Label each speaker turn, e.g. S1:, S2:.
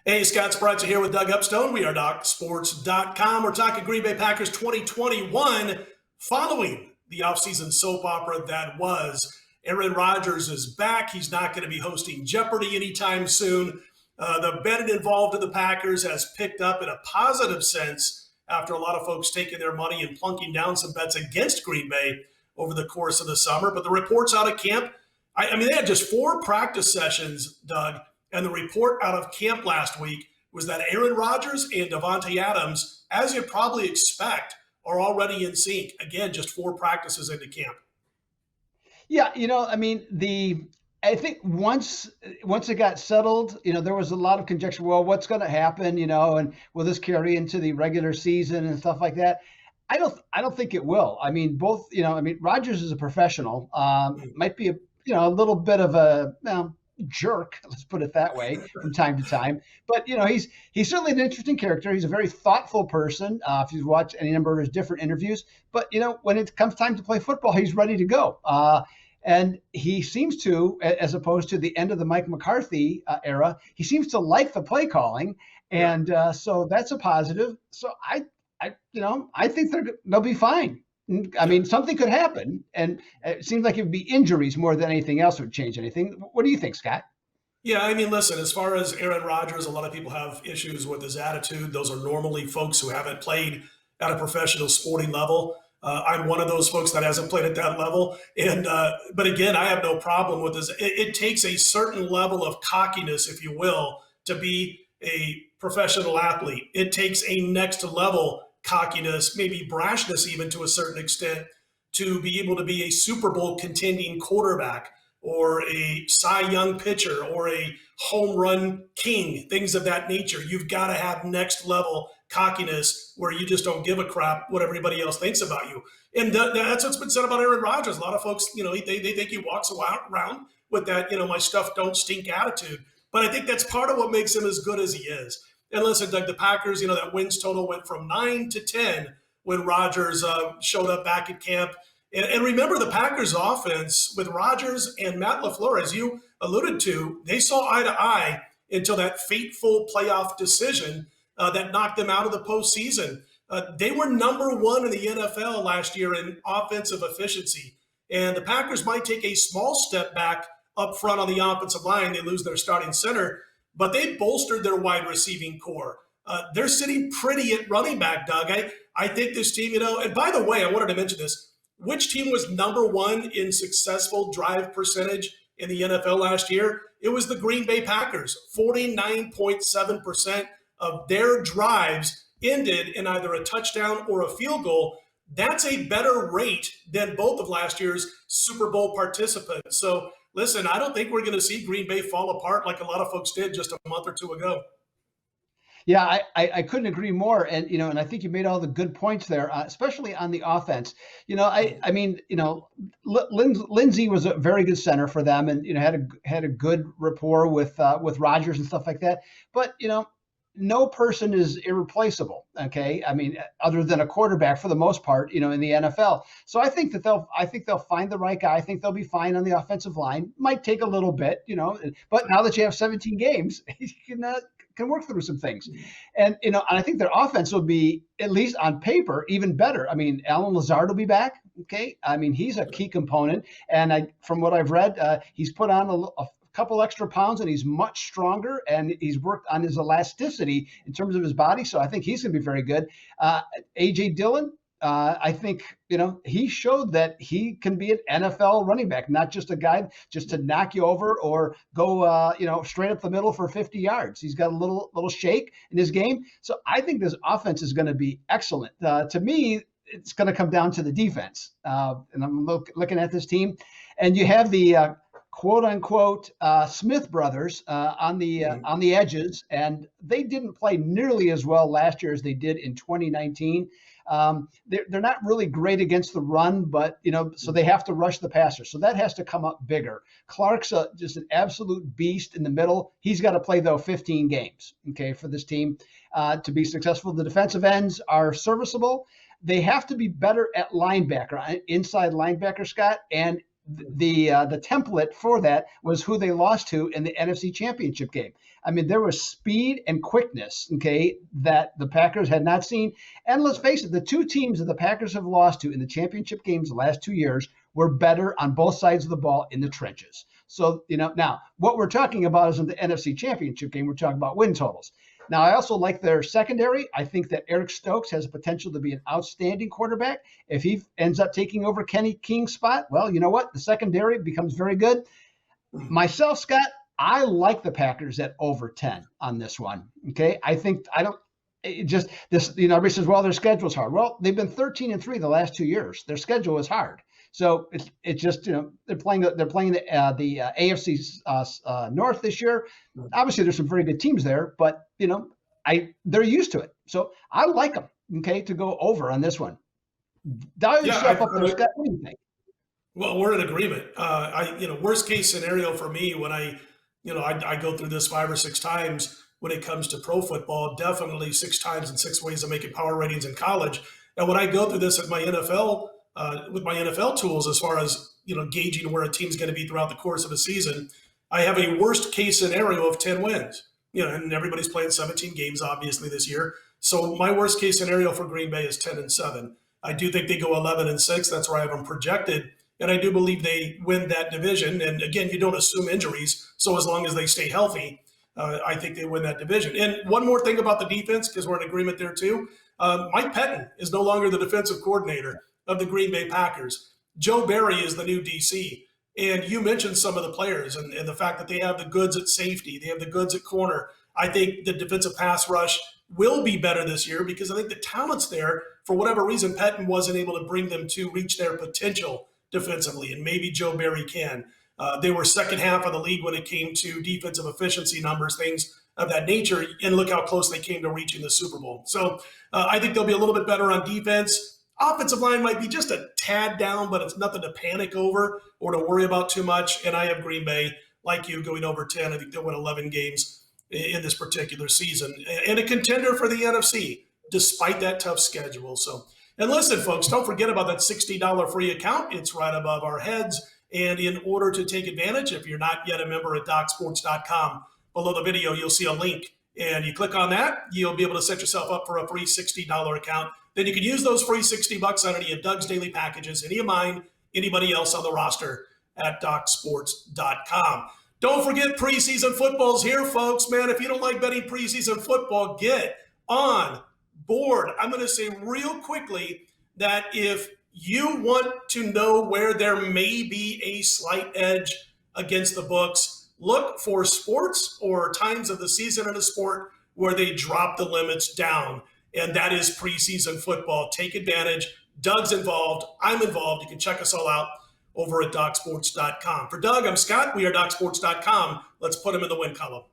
S1: Hey, Scott Spritzer here with Doug Upstone. We are DocSports.com. We're talking Green Bay Packers 2021 following the offseason soap opera that was. Aaron Rodgers is back. He's not going to be hosting Jeopardy anytime soon. The betting involved in the Packers has picked up in a positive sense after a lot of folks taking their money and plunking down some bets against Green Bay over the course of the summer. But the reports out of camp, I mean, they had just 4 practice sessions, Doug. And the report out of camp last week was that Aaron Rodgers and Davante Adams, as you'd probably expect, are already in sync. Again, just 4 practices into camp.
S2: Yeah, I think once it got settled, there was a lot of conjecture. Well, what's going to happen, and will this carry into the regular season and stuff like that? I don't think it will. I mean, Rodgers is a professional. Might be a little bit of a jerk, let's put it that way, from time to time. But he's certainly an interesting character. He's a very thoughtful person. If you've watched any number of his different interviews, but when it comes time to play football, he's ready to go. And he seems to, as opposed to the end of the Mike McCarthy era, he seems to like the play calling, and so that's a positive. So I think they'll be fine. I mean, something could happen, and it seems like it would be injuries more than anything else would change anything. What do you think, Scott?
S1: Yeah, I mean, listen, as far as Aaron Rodgers, a lot of people have issues with his attitude. Those are normally folks who haven't played at a professional sporting level. I'm one of those folks that hasn't played at that level. And but again, I have no problem with this. It takes a certain level of cockiness, if you will, to be a professional athlete. It takes a next level cockiness, maybe brashness even to a certain extent, to be able to be a Super Bowl contending quarterback or a Cy Young pitcher or a home run king, things of that nature. You've got to have next level cockiness where you just don't give a crap what everybody else thinks about you. And that's what's been said about Aaron Rodgers. A lot of folks, they think he walks around with that, my stuff don't stink attitude. But I think that's part of what makes him as good as he is. And listen, Doug, the Packers, that wins total went from 9 to 10 when Rodgers showed up back at camp. And remember, the Packers offense with Rodgers and Matt LaFleur, as you alluded to, they saw eye to eye until that fateful playoff decision that knocked them out of the postseason. They were number 1 in the NFL last year in offensive efficiency. And the Packers might take a small step back up front on the offensive line. They lose their starting center, but they bolstered their wide receiving core. They're sitting pretty at running back, Doug. I think this team, and by the way, I wanted to mention this. Which team was number 1 in successful drive percentage in the NFL last year? It was the Green Bay Packers. 49.7% of their drives ended in either a touchdown or a field goal. That's a better rate than both of last year's Super Bowl participants. So listen, I don't think we're going to see Green Bay fall apart like a lot of folks did just a month or 2 ago.
S2: Yeah, I couldn't agree more. And, and I think you made all the good points there, especially on the offense. Lindsey was a very good center for them and, had a good rapport with Rodgers and stuff like that. But, no person is irreplaceable. Okay. I mean, other than a quarterback for the most part, in the NFL. So I think they'll find the right guy. I think they'll be fine on the offensive line. Might take a little bit, but now that you have 17 games, you can work through some things. And, and I think their offense will be, at least on paper, even better. I mean, Allen Lazard will be back. Okay. I mean, he's a key component. And from what I've read, he's put on a couple extra pounds and he's much stronger and he's worked on his elasticity in terms of his body. So I think he's going to be very good. A.J. Dillon, I think, he showed that he can be an NFL running back, not just a guy just to knock you over or go, straight up the middle for 50 yards. He's got a little shake in his game. So I think this offense is going to be excellent. To me, it's going to come down to the defense. And I'm looking at this team and you have the, quote unquote Smith brothers on the edges, and they didn't play nearly as well last year as they did in 2019. They're not really great against the run, but so they have to rush the passer. So that has to come up bigger. Clark's just an absolute beast in the middle. He's got to play though 15 games, okay, for this team to be successful. The defensive ends are serviceable. They have to be better at linebacker, inside linebacker, Scott, and the template for that was who they lost to in the NFC Championship game. I mean, there was speed and quickness, okay, that the Packers had not seen. And let's face it, the two teams that the Packers have lost to in the championship games the last 2 years were better on both sides of the ball in the trenches. So, now what we're talking about is in the NFC Championship game, we're talking about win totals. Now, I also like their secondary. I think that Eric Stokes has the potential to be an outstanding quarterback. If he ends up taking over Kenny King's spot, well, you know what? The secondary becomes very good. Myself, Scott, I like the Packers at over 10 on this one. Okay. Everybody says, well, their schedule's hard. Well, they've been 13-3 the last 2 years. Their schedule is hard. So it's just, they're playing the AFC North this year. Obviously, there's some very good teams there, but they're used to it. So I like them. Okay, to go over on this one. Dial yourself up there, Scott. What do you think?
S1: Well, we're in agreement. Worst case scenario for me when I go through this 5 or 6 times when it comes to pro football, definitely 6 times in 6 ways of making power ratings in college. And when I go through this at my NFL, with my NFL tools, as far as, gauging where a team's going to be throughout the course of a season, I have a worst case scenario of 10 wins, and everybody's playing 17 games, obviously, this year. So my worst case scenario for Green Bay is 10-7. I do think they go 11-6. That's where I have them projected. And I do believe they win that division. And again, you don't assume injuries. So as long as they stay healthy, I think they win that division. And one more thing about the defense, because we're in agreement there too. Mike Pettin is no longer the defensive coordinator of the Green Bay Packers. Joe Barry is the new DC. And you mentioned some of the players and the fact that they have the goods at safety. They have the goods at corner. I think the defensive pass rush will be better this year because I think the talent's there. For whatever reason, Pettin wasn't able to bring them to reach their potential defensively, and maybe Joe Barry can. They were second half of the league when it came to defensive efficiency numbers, things of that nature, and look how close they came to reaching the Super Bowl. So I think they'll be a little bit better on defense. Offensive line might be just a tad down, but it's nothing to panic over or to worry about too much. And I have Green Bay, like you, going over 10. I think they'll win 11 games in this particular season. And a contender for the NFC, despite that tough schedule. So, and listen, folks, don't forget about that $60 free account. It's right above our heads. And in order to take advantage, if you're not yet a member at DocSports.com, below the video, you'll see a link. And you click on that, you'll be able to set yourself up for a free $60 account. Then you can use those free $60 on any of Doug's daily packages, any of mine, anybody else on the roster at DocSports.com. Don't forget preseason football's here, folks. Man, if you don't like betting preseason football, get on board. I'm going to say real quickly that if you want to know where there may be a slight edge against the books, look for sports or times of the season in a sport where they drop the limits down. And that is preseason football. Take advantage. Doug's involved. I'm involved. You can check us all out over at DocSports.com. For Doug, I'm Scott. We are DocSports.com. Let's put him in the win column.